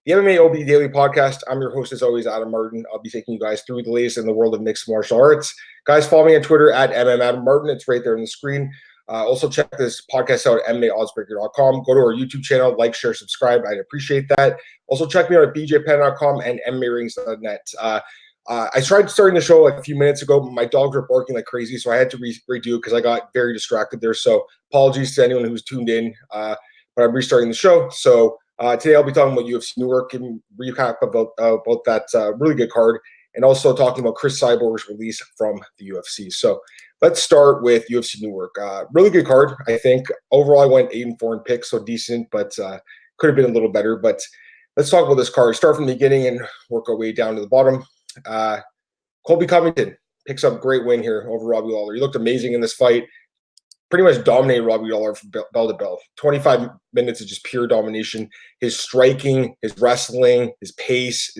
the MMAOB Daily podcast. I'm your host, as always, Adam Martin. I'll be taking you guys through the latest in the world of mixed martial arts. Guys, follow me on Twitter at MMAdamMartin. It's right there on the screen. Also, check this podcast out at MMAOddsbreaker.com. Go to our YouTube channel, like, share, subscribe. I'd appreciate that. Also, check me out at BJPenn.com and MMARings.net. I tried starting the show like a few minutes ago, but my dogs were barking like crazy, so I had to redo it because I got very distracted there. So apologies to anyone who's tuned in, but I'm restarting the show. So today I'll be talking about UFC Newark, giving a recap about that really good card, and also talking about Cris Cyborg's release from the UFC. So let's start with UFC Newark. Really good card, I think. Overall, I went 8-4 in picks, so decent, but could have been a little better. But let's talk about this card. Start from the beginning and work our way down to the bottom. Colby Covington picks up a great win here over Robbie Lawler. He looked amazing in this fight. Pretty much dominated Robbie Lawler from bell to bell. 25 minutes of just pure domination. His striking, his wrestling, his pace,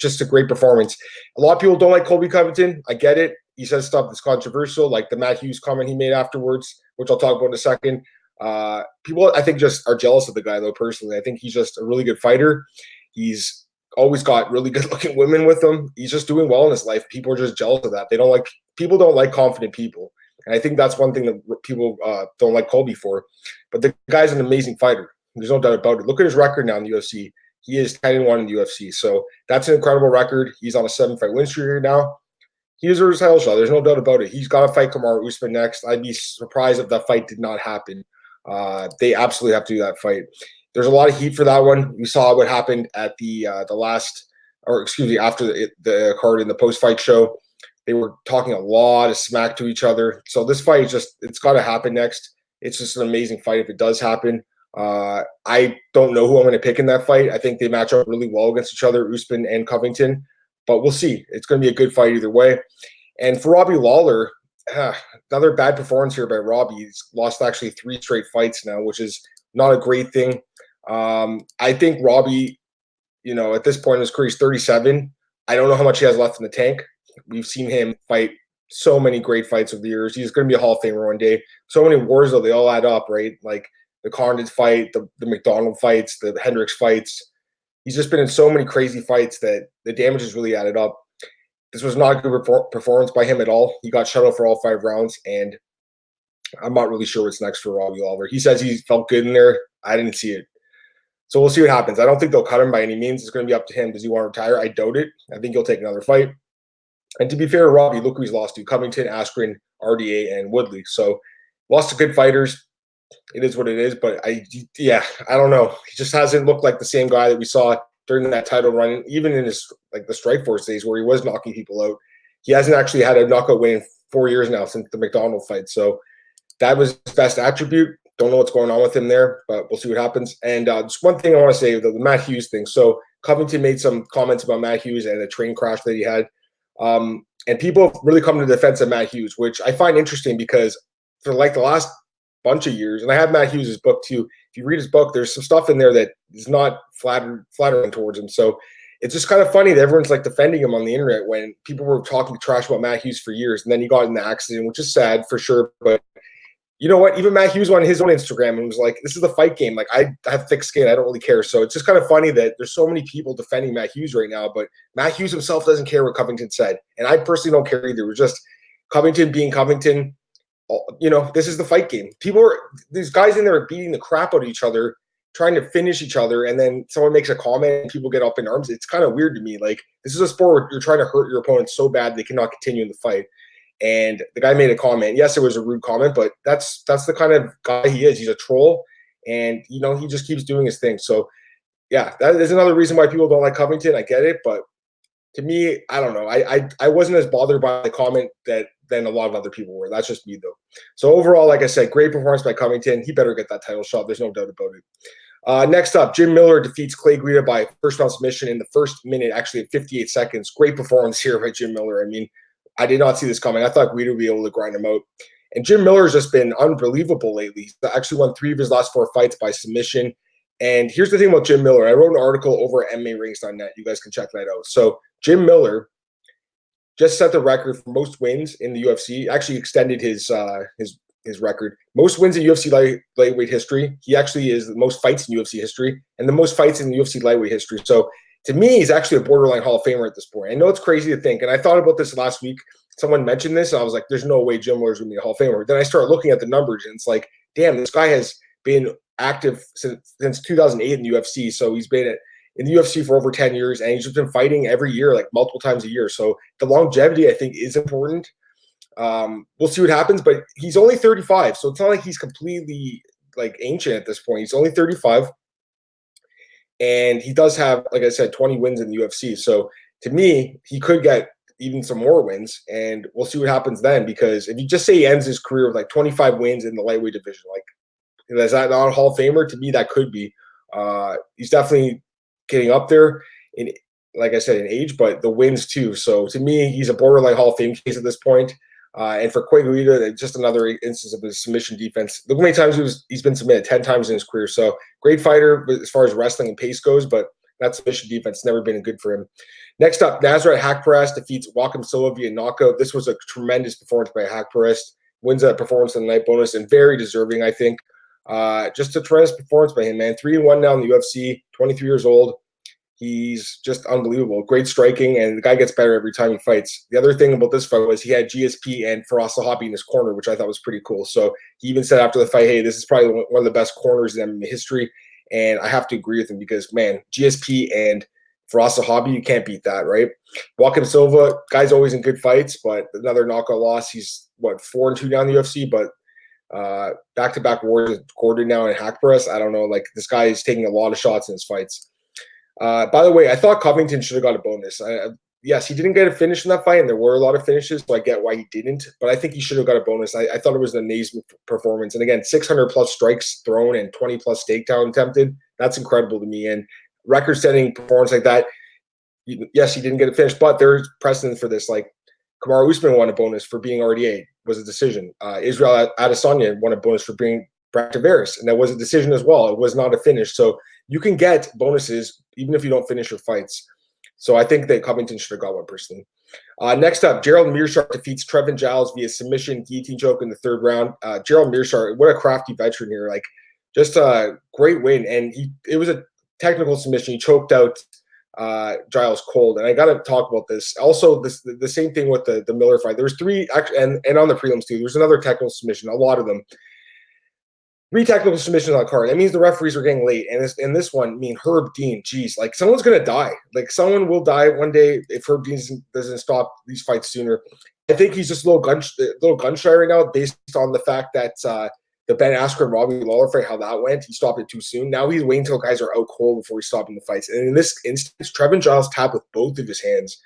just a great performance. A lot of people don't like Colby Covington. I get it. He says stuff that's controversial, like the Matt Hughes comment he made afterwards, which I'll talk about in a second. People, I think, just are jealous of the guy, though, personally. I think he's just a really good fighter. He's always got really good-looking women with him. He's just doing well in his life. People are just jealous of that. People don't like confident people. And I think that's one thing that people don't like Colby for. But the guy's an amazing fighter. There's no doubt about it. Look at his record now in the UFC. He is 10-1 in the UFC. So that's an incredible record. He's on a 7-fight win streak right now. He deserves a title shot. There's no doubt about it. He's got to fight Kamaru Usman next. I'd be surprised if that fight did not happen. They absolutely have to do that fight. There's a lot of heat for that one. We saw what happened at after the card in the post-fight show. They were talking a lot of smack to each other. So this fight it's got to happen next. It's just an amazing fight if it does happen. I don't know who I'm going to pick in that fight. I think they match up really well against each other, Usman and Covington. But we'll see. It's going to be a good fight either way. And for Robbie Lawler, another bad performance here by Robbie. He's lost actually 3 straight fights now, which is not a great thing. I think Robbie, at this point in his career, he's 37. I don't know how much he has left in the tank. We've seen him fight so many great fights over the years. He's going to be a Hall of Famer one day. So many wars, though, they all add up, right? Like the Condit fight, the McDonald fights, the Hendricks fights. He's just been in so many crazy fights that the damage has really added up. This was not a good performance by him at all. He got shut out for all 5 rounds, and I'm not really sure what's next for Robbie Lawler. He says he felt good in there. I didn't see it. So we'll see what happens. I don't think they'll cut him by any means. It's going to be up to him. Does he want to retire? I doubt it. I think he'll take another fight. And to be fair to Robbie, look who he's lost to: Covington, Askren, RDA, and Woodley. So lost to good fighters. It is what it is. But I don't know. He just hasn't looked like the same guy that we saw during that title run, even in his the Strikeforce days where he was knocking people out. He hasn't actually had a knockout win in 4 years now since the McDonald fight. So that was his best attribute. Don't know what's going on with him there, but we'll see what happens. And just one thing I want to say, the Matt Hughes thing. So Covington made some comments about Matt Hughes and the train crash that he had. And people have really come to the defense of Matt Hughes, which I find interesting because for like the last bunch of years, and I have Matt Hughes' book too. If you read his book, there's some stuff in there that is not flattering towards him. So it's just kind of funny that everyone's like defending him on the internet when people were talking trash about Matt Hughes for years, and then he got in the accident, which is sad for sure. But you know what? Even Matt Hughes went on his own Instagram and was like, "This is the fight game. Like, I have thick skin. I don't really care." So it's just kind of funny that there's so many people defending Matt Hughes right now, but Matt Hughes himself doesn't care what Covington said, and I personally don't care either. It was just Covington being Covington. This is the fight game. These guys in there are beating the crap out of each other, trying to finish each other, and then someone makes a comment and people get up in arms. It's kind of weird to me. Like, this is a sport where you're trying to hurt your opponent so bad they cannot continue in the fight. And the guy made a comment. Yes, it was a rude comment, but that's the kind of guy he is. He's a troll, and he just keeps doing his thing. So yeah, that is another reason why people don't like Covington. I get it, but to me, I don't know. I wasn't as bothered by the comment than a lot of other people were. That's just me, though. So overall, like I said, great performance by Covington. He better get that title shot. There's no doubt about it. Next up, Jim Miller defeats Clay Guida by first-round submission in the first minute, actually at 58 seconds. Great performance here by Jim Miller. I mean, I did not see this coming. I thought Guida would be able to grind him out. And Jim Miller's just been unbelievable lately. He's actually won 3 of his last 4 fights by submission. And here's the thing about Jim Miller. I wrote an article over at MMARings.net. You guys can check that out. So Jim Miller just set the record for most wins in the UFC. Actually extended his his record. Most wins in UFC lightweight history. He actually is the most fights in UFC history and the most fights in UFC lightweight history. So to me, he's actually a borderline Hall of Famer at this point. I know it's crazy to think, and I thought about this last week. Someone mentioned this, and I was like, there's no way Jim Miller's going to be a Hall of Famer. Then I started looking at the numbers, and it's like, damn, this guy has been active since 2008 in the UFC. So he's been in the UFC for over 10 years, and he's just been fighting every year, like multiple times a year. So the longevity, I think, is important. We'll see what happens, but he's only 35, so it's not like he's completely like ancient at this point. He's only 35. And he does have, like I said, 20 wins in the UFC. So to me, he could get even some more wins, and we'll see what happens then. Because if you just say he ends his career with like 25 wins in the lightweight division, like, is that not a Hall of Famer? To me, that could be. He's definitely getting up there in, like I said, in age, but the wins too. So to me, he's a borderline Hall of Fame case at this point. And for Quaguita, just another instance of his submission defense. Look how many times he's been submitted, 10 times in his career. So great fighter as far as wrestling and pace goes, but that submission defense never been good for him. Next up, Nasrat Haqparast defeats Joaquim Silva via knockout. This was a tremendous performance by Haqparast. Wins that performance in the night bonus, and very deserving, I think. Just a tremendous performance by him, man. 3-1 now in the UFC, 23 years old. He's just unbelievable. Great striking, and the guy gets better every time he fights. The other thing about this fight was he had GSP and Firas Zahabi in his corner, which I thought was pretty cool. So he even said after the fight, hey, this is probably one of the best corners in MMA history. And I have to agree with him because, man, GSP and Firas Zahabi, you can't beat that, right? Joaquim Silva, guy's always in good fights, but another knockout loss. He's, 4-2 now in the UFC, but back-to-back wars with Gordon now and Haqparast. I don't know. Like, this guy is taking a lot of shots in his fights. By the way, I thought Covington should have got a bonus. Yes, he didn't get a finish in that fight, and there were a lot of finishes, so I get why he didn't. But I think he should have got a bonus. I thought it was an amazing performance. And again, 600-plus strikes thrown and 20-plus takedown attempted. That's incredible to me. And record-setting performance like that, yes, he didn't get a finish, but there's precedent for this. Like, Kamaru Usman won a bonus for being RDA. Was a decision. Israel Adesanya won a bonus for being Brad Tavares, and that was a decision as well. It was not a finish. So you can get bonuses even if you don't finish your fights. So I think that Covington should have got one personally. Next up, Gerald Meerschaert defeats Trevin Giles via submission guillotine choke in the third round. Gerald Meerschaert, what a crafty veteran here. Like, just a great win. And it was a technical submission. He choked out Giles cold. And I got to talk about this. Also, the same thing with the Miller fight. There was three, and on the prelims too, there's another technical submission, a lot of them. 3 technical submissions on the card. That means the referees are getting late. And this one, I mean, Herb Dean, geez, like, someone's going to die. Like, someone will die one day if Herb Dean doesn't stop these fights sooner. I think he's just a little gun shy right now based on the fact that the Ben Askren Robbie Lawler fight, how that went. He stopped it too soon. Now he's waiting until guys are out cold before he's stopping the fights. And in this instance, Trevin Giles tapped with both of his hands.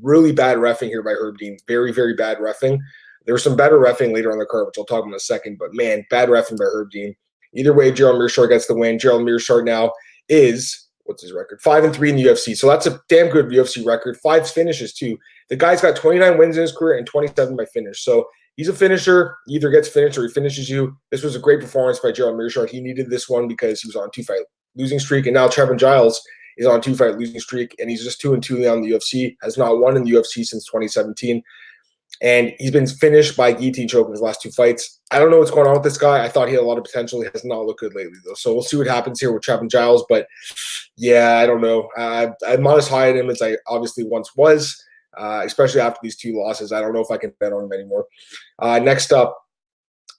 Really bad reffing here by Herb Dean. Very, very bad reffing. There was some better reffing later on the card, which I'll talk about in a second. But, man, bad reffing by Herb Dean. Either way, Gerald Meerschaert gets the win. Gerald Meerschaert now is, what's his record? 5-3 in the UFC. So that's a damn good UFC record. 5 finishes, too. The guy's got 29 wins in his career and 27 by finish. So he's a finisher. He either gets finished or he finishes you. This was a great performance by Gerald Meerschaert. He needed this one because he was on a 2-fight losing streak. And now Trevin Giles is on a 2-fight losing streak. And he's just 2-2 now in the UFC. Has not won in the UFC since 2017. And he's been finished by guillotine choke in his last 2 fights. I don't know what's going on with this guy. I thought he had a lot of potential. He has not looked good lately, though. So we'll see what happens here with Trevin Giles. But, yeah, I don't know. I'm not as high on him as I obviously once was, especially after these 2 losses. I don't know if I can bet on him anymore. Next up,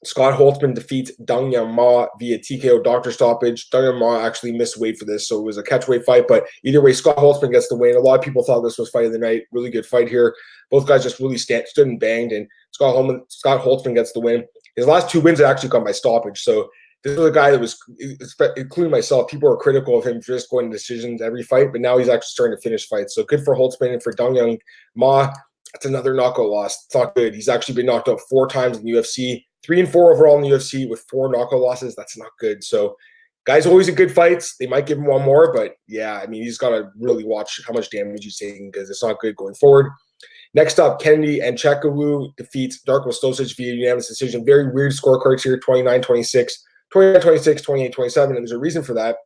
Scott Holtzman defeats Dong Young Ma via TKO doctor stoppage. Dong Young Ma actually missed weight for this, so it was a catchweight fight. But either way, Scott Holtzman gets the win. A lot of people thought this was fight of the night. Really good fight here. Both guys just really stood and banged, and Scott Holtzman gets the win. His last 2 wins have actually come by stoppage. So this was a guy that was, including myself, people were critical of him for just going to decisions every fight, but now he's actually starting to finish fights. So good for Holtzman, and for Dong Young Ma, that's another knockout loss. It's not good. He's actually been knocked out 4 times in the UFC. 3-4 overall in the UFC with 4 knockout losses. That's not good. So, guys always in good fights. They might give him one more, but yeah, I mean, he's got to really watch how much damage he's taking because it's not good going forward. Next up, Kennedy and Chekawu defeats Darko Stosic via unanimous decision. Very weird scorecards here, 29-26, 29-26, 28-27, and there's a reason for that.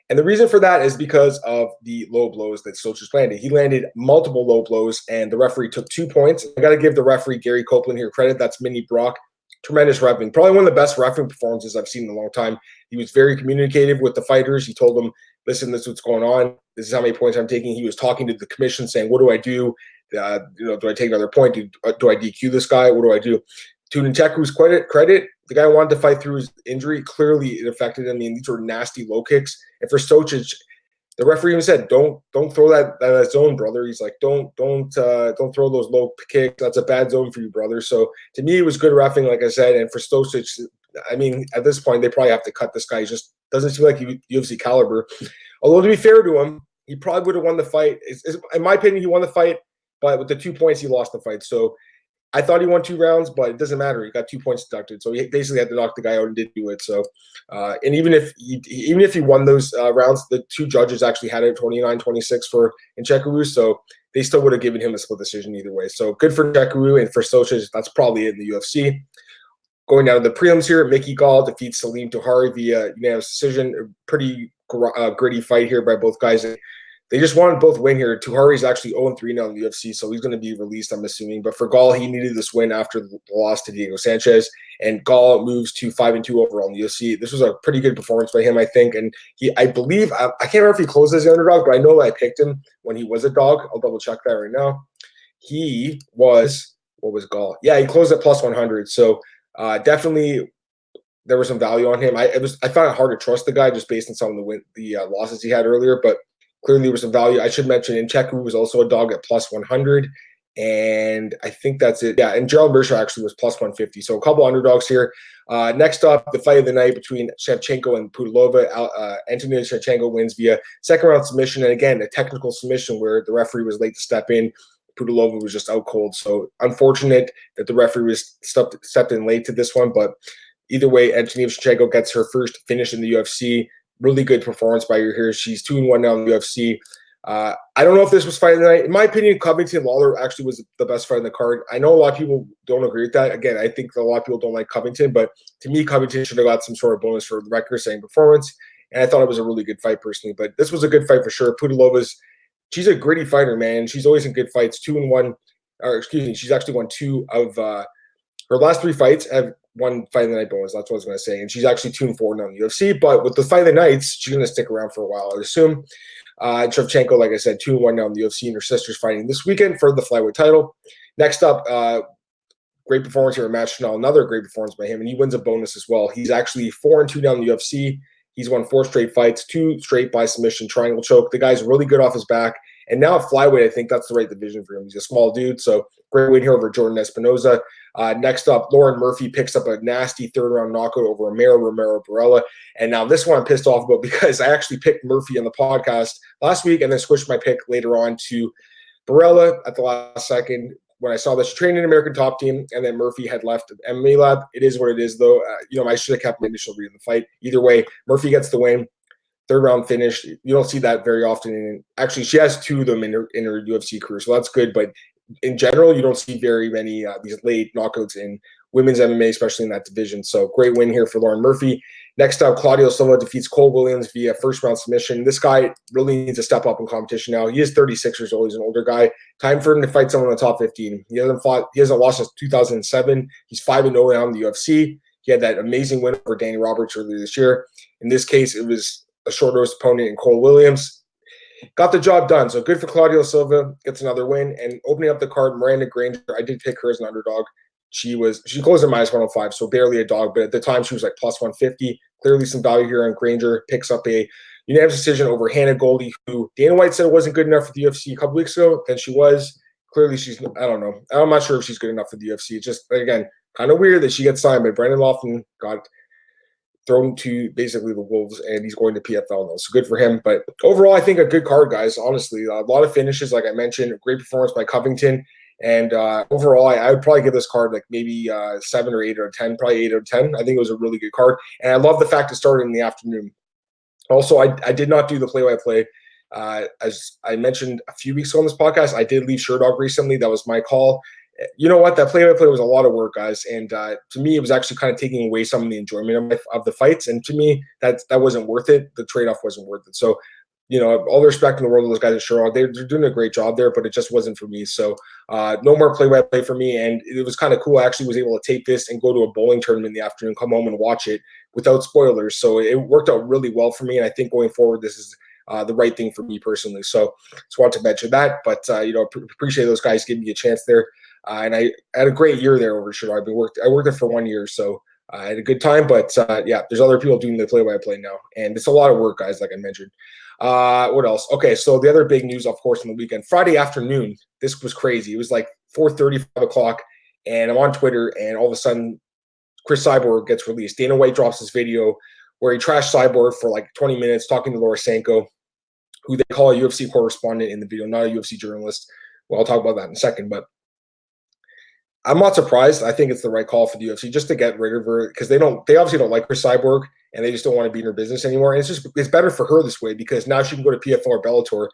And the reason for that is because of the low blows that Stosic landed. He landed multiple low blows, and the referee took 2 points. I got to give the referee, Gary Copeland, here credit. That's Mini Brock. tremendous repping. Probably one of the best repping performances I've seen in a long time. He was very communicative with the fighters. He told them, listen, this is what's going on. This is how many points I'm taking. He was talking to the commission saying, what do I do? Do I take another point? Do I DQ this guy? What do I do? To Ncheku's credit, the guy wanted to fight through his injury. Clearly, it affected him. I mean, these were nasty low kicks. And for Stocic, the referee even said, "Don't throw that zone, brother." He's like, "Don't throw those low kicks. That's a bad zone for you, brother." So to me, it was good reffing, like I said. And for Stocic, I mean, at this point, they probably have to cut this guy. He just doesn't seem like UFC caliber. Although to be fair to him, he probably would have won the fight. In my opinion, he won the fight, but with the 2 points, he lost the fight. So I thought he won 2 rounds, but it doesn't matter. He got 2 points deducted, so he basically had to knock the guy out and did do it. So, and even if he won those rounds, the 2 judges actually had it 29-26 for Nchekwu, so they still would have given him a split decision either way. So good for Nchekwu, and for Stocic, that's probably it in the UFC. Going down to the prelims here, Mickey Gall defeats Salim Touhari via unanimous decision. A pretty gritty fight here by both guys. They just wanted both win here. Touhari's actually 0-3 now in the UFC, so he's going to be released, I'm assuming. But for Gall, he needed this win after the loss to Diego Sanchez, and Gall moves to 5-2 overall in the UFC. This was a pretty good performance by him, I think. And I believe, I can't remember if he closed as the underdog, but I know that I picked him when he was a dog. I'll double check that right now. He was, what was Gall? Yeah, he closed at plus 100. So definitely there was some value on him. I found it hard to trust the guy just based on some of the losses he had earlier, but clearly there was some value. I should mention Nchekwu was also a dog at plus 100, and I think that's it. Yeah, and Gerald Mershaw actually was plus 150. So a couple underdogs here. Next up, the fight of the night between Shevchenko and Pudilova. Antonina Shevchenko wins via second-round submission, and again, a technical submission where the referee was late to step in. Pudilova was just out cold. So unfortunate that the referee was stepped in late to this one, but either way, Antonina Shevchenko gets her first finish in the UFC. Really good performance by her here. She's 2-1 now in the UFC. I don't know if this was fight of the night. In my opinion, Covington Lawler actually was the best fight in the card. I know a lot of people don't agree with that. Again, I think a lot of people don't like Covington, but to me, Covington should have got some sort of bonus for the record-setting performance. And I thought it was a really good fight personally. But this was a good fight for sure. Pudilova's, she's a gritty fighter, man. She's always in good fights. She's actually won 2 of her last 3 fights. Have one fight of the night bonus. That's what I was going to say. And she's actually 2-4 now in the UFC. But with the fight of the nights, she's going to stick around for a while, I assume. Shevchenko, like I said, 2-1 now in the UFC, and her sister's fighting this weekend for the flyweight title. Next up, great performance here at Matt Chanel. Another great performance by him, and he wins a bonus as well. He's actually 4-2 down in the UFC. He's won 4 straight fights, 2 straight by submission, triangle choke. The guy's really good off his back. And now at flyweight, I think that's the right division for him. He's a small dude, so great win here over Jordan Espinoza. Next up, Lauren Murphy picks up a nasty third-round knockout over Romero Barella. And now this one I'm pissed off about because I actually picked Murphy on the podcast last week and then switched my pick later on to Barella at the last second when I saw that she trained in American Top Team and then Murphy had left the MMA lab. It is what it is, though. I should have kept my initial read of the fight. Either way, Murphy gets the win. Third round finish. You don't see that very often. And actually, she has 2 of them in her UFC career, so that's good. But in general, you don't see very many these late knockouts in women's MMA, especially in that division. So great win here for Lauren Murphy. Next up, Claudio Silva defeats Cole Williams via first round submission. This guy really needs to step up in competition now. He is 36 years old. He's an older guy. Time for him to fight someone in the top 15. He hasn't lost since 2007. He's 5-0 now in the UFC. He had that amazing win over Danny Roberts earlier this year. In this case, it was a short-nosed opponent in Cole Williams. Got the job done. So good for Claudio Silva. Gets another win. And opening up the card, Miranda Granger, I did pick her as an underdog. She closed at minus 105, so barely a dog. But at the time, she was like plus 150. Clearly some value here on Granger. Picks up a unanimous decision over Hannah Goldie, who Dana White said wasn't good enough for the UFC a couple weeks ago. Then she was. Clearly she's, I don't know. I'm not sure if she's good enough for the UFC. It's just, again, kind of weird that she gets signed, but Brendan Lofton got thrown to basically the Wolves, and he's going to PFL now. So good for him. But overall, I think a good card, guys, honestly. A lot of finishes, like I mentioned. Great performance by Covington. And overall, I would probably give this card like maybe 7 or 8 or 10, probably 8 or 10. I think it was a really good card. And I love the fact it started in the afternoon. Also, I did not do the play-by-play. As I mentioned a few weeks ago on this podcast, I did leave Sherdog recently. That was my call. You know what? That play-by-play was a lot of work, guys. And to me, it was actually kind of taking away some of the enjoyment of the fights. And to me, that wasn't worth it. The trade-off wasn't worth it. So all the respect in the world to those guys at Sherrod. They're doing a great job there, but it just wasn't for me. So no more play-by-play for me. And it was kind of cool. I actually was able to tape this and go to a bowling tournament in the afternoon, come home and watch it without spoilers. So it worked out really well for me. And I think going forward, this is the right thing for me personally. So just wanted to mention that. But, appreciate those guys giving me a chance there. And I had a great year there over Sherrod. I worked there for 1 year. So I had a good time. But, there's other people doing the play-by-play now. And it's a lot of work, guys, like I mentioned. What else? Okay, so the other big news, of course, on the weekend, Friday afternoon, this was crazy. It was like 4:30, 5 o'clock, and I'm on Twitter, and all of a sudden, Cris Cyborg gets released. Dana White drops this video where he trashed Cyborg for like 20 minutes talking to Laura Sanko, who they call a UFC correspondent in the video, not a UFC journalist. Well, I'll talk about that in a second, but I'm not surprised. I think it's the right call for the UFC just to get rid of her because they obviously don't like Cris Cyborg and they just don't want to be in her business anymore. And it's better for her this way because now she can go to PFL or Bellator,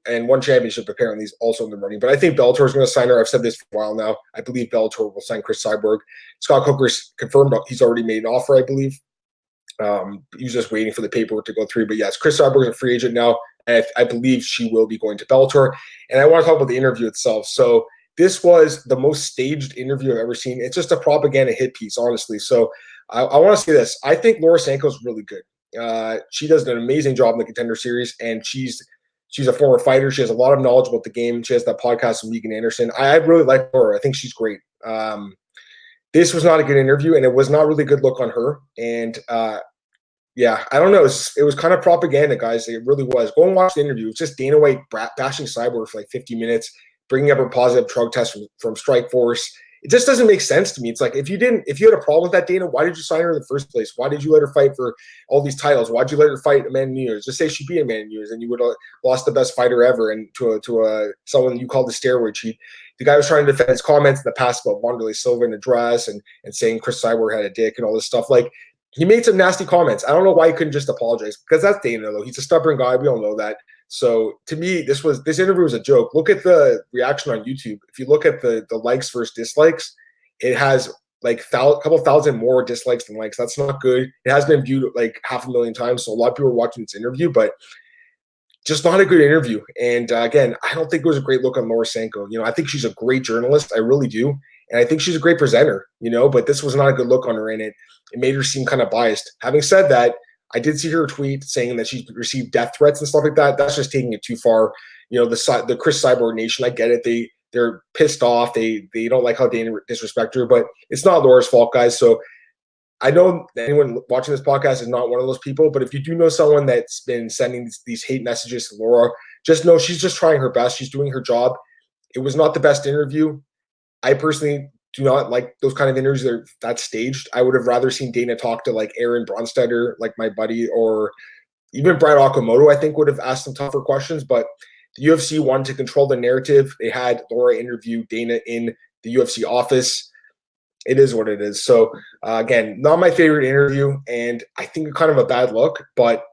and one championship apparently is also in the running. But I think Bellator is going to sign her. I've said this for a while now. I believe Bellator will sign Cris Cyborg. Scott Coker's confirmed he's already made an offer, I believe. He was just waiting for the paperwork to go through. But yes, Cris Cyborg is a free agent now, and I believe she will be going to Bellator. And I want to talk about the interview itself. So this was the most staged interview I've ever seen. It's just a propaganda hit piece, honestly. So I want to say this. I think Laura Sanko is really good. She does an amazing job in the Contender Series, and she's a former fighter. She has a lot of knowledge about the game. She has that podcast with Megan Anderson. I really like Laura. I think she's great. This was not a good interview, and it was not really a good look on her. And I don't know. It was kind of propaganda, guys. It really was. Go and watch the interview. It's just Dana White bashing Cyborg for like 50 minutes. Bringing up a positive drug test from Strikeforce. It just doesn't make sense to me. It's like if you had a problem with that, Dana, why did you sign her in the first place? Why did you let her fight for all these titles? Why did you let her fight Amanda Nunes? Just say she'd be Amanda Nunes, and you would have lost the best fighter ever and to someone you called the steroid cheat. The guy was trying to defend his comments in the past about Wanderlei Silva in a dress and saying Cris Cyborg had a dick and all this stuff. Like he made some nasty comments. I don't know why he couldn't just apologize because that's Dana though. He's a stubborn guy. We all know that. So to me, this interview was a joke. Look at the reaction on YouTube. If you look at the likes versus dislikes, it has like a couple thousand more dislikes than likes. That's not good. It has been viewed like 500,000 times. So a lot of people are watching this interview, but just not a good interview. And again, I don't think it was a great look on Laura Sanko. I think she's a great journalist. I really do. And I think she's a great presenter, but this was not a good look on her. And it made her seem kind of biased. Having said that, I did see her tweet saying that she received death threats and stuff like that. That's just taking it too far. The Cris Cyborg Nation, I get it. They're pissed off. They don't like how Dana disrespect her, but it's not Laura's fault, guys. So I know anyone watching this podcast is not one of those people, but if you do know someone that's been sending these hate messages to Laura, just know she's just trying her best. She's doing her job. It was not the best interview. I personally do not like those kind of interviews that's staged. I would have rather seen Dana talk to like Aaron Bronstetter, like my buddy, or even Brad Okamoto, I think would have asked some tougher questions, but the UFC wanted to control the narrative. They had Laura interview Dana in the UFC office. It is what it is. So again, not my favorite interview, and I think kind of a bad look, but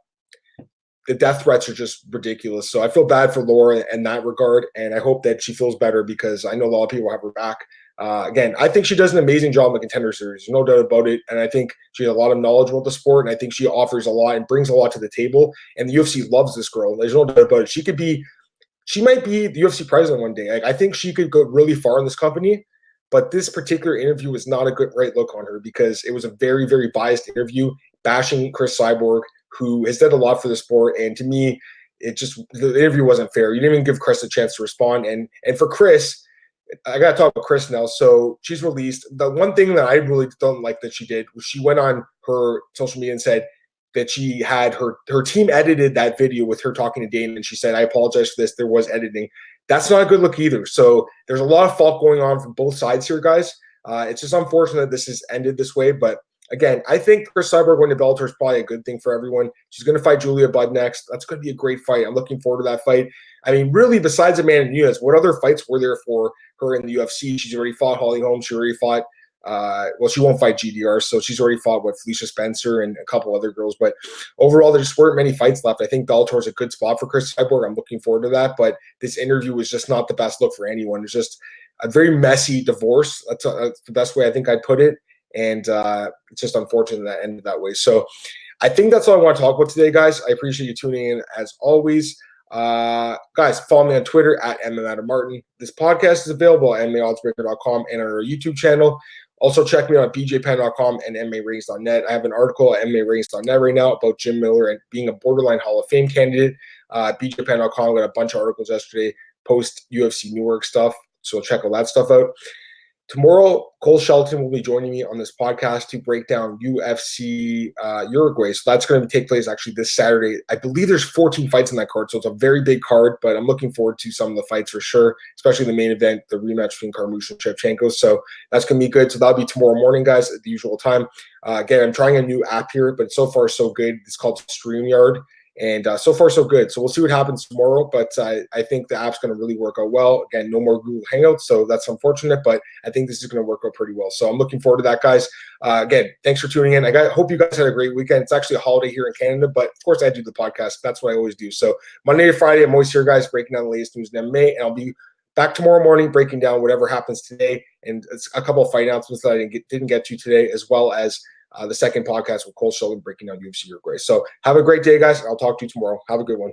the death threats are just ridiculous. So I feel bad for Laura in that regard, and I hope that she feels better because I know a lot of people have her back. Again, I think she does an amazing job in the Contender Series, no doubt about it. And I think she has a lot of knowledge about the sport, and I think she offers a lot and brings a lot to the table. And the UFC loves this girl. There's no doubt about it. She might be the UFC president one day. I think she could go really far in this company. But this particular interview was not a right look on her because it was a very, very biased interview bashing Cris Cyborg, who has done a lot for the sport. And to me, the interview wasn't fair. You didn't even give Cris a chance to respond. And for Cris, I got to talk about Cris now. So she's released. The one thing that I really don't like that she did was she went on her social media and said that she had her team edited that video with her talking to Dana. And she said, I apologize for this. There was editing. That's not a good look either. So there's a lot of fault going on from both sides here, guys. It's just unfortunate that this has ended this way. But again, I think Cris Cyborg going to Bellator is probably a good thing for everyone. She's going to fight Julia Budd next. That's going to be a great fight. I'm looking forward to that fight. I mean, really, besides Amanda Nunes, what other fights were there for her in the UFC? She's already fought Holly Holm. She already fought she won't fight GDR, so she's already fought Felicia Spencer and a couple other girls. But overall, there just weren't many fights left. I think Bellator is a good spot for Cris Cyborg. I'm looking forward to that. But this interview was just not the best look for anyone. It's just a very messy divorce. That's the best way I think I'd put it. And it's just unfortunate that ended that way. So I think that's all I want to talk about today, guys. I appreciate you tuning in as always. Guys, follow me on Twitter at MMAOB. This podcast is available at MMAOddsbreaker.com and on our YouTube channel. Also, check me out at bjpenn.com and MMARatings.net. I have an article at MMARatings.net right now about Jim Miller and being a borderline Hall of Fame candidate. bjpenn.com got a bunch of articles yesterday, post UFC Newark stuff. So check all that stuff out. Tomorrow, Cole Shelton will be joining me on this podcast to break down UFC Uruguay. So that's going to take place actually this Saturday. I believe there's 14 fights in that card, so it's a very big card, but I'm looking forward to some of the fights for sure, especially the main event, the rematch between Carmouche and Shevchenko. So that's going to be good. So that'll be tomorrow morning, guys, at the usual time. Again, I'm trying a new app here, but so far so good. It's called StreamYard. And so far, so good. So we'll see what happens tomorrow, but I think the app's going to really work out well. Again, no more Google Hangouts, so that's unfortunate, but I think this is going to work out pretty well. So I'm looking forward to that, guys. Again, thanks for tuning in. Hope you guys had a great weekend. It's actually a holiday here in Canada, but of course I do the podcast. That's what I always do. So Monday to Friday, I'm always here, guys, breaking down the latest news in MMA, and I'll be back tomorrow morning breaking down whatever happens today, and it's a couple of fight announcements that I didn't get to today, as well as the second podcast with Cole Shelton breaking down UFC Uruguay. So have a great day, guys. I'll talk to you tomorrow. Have a good one.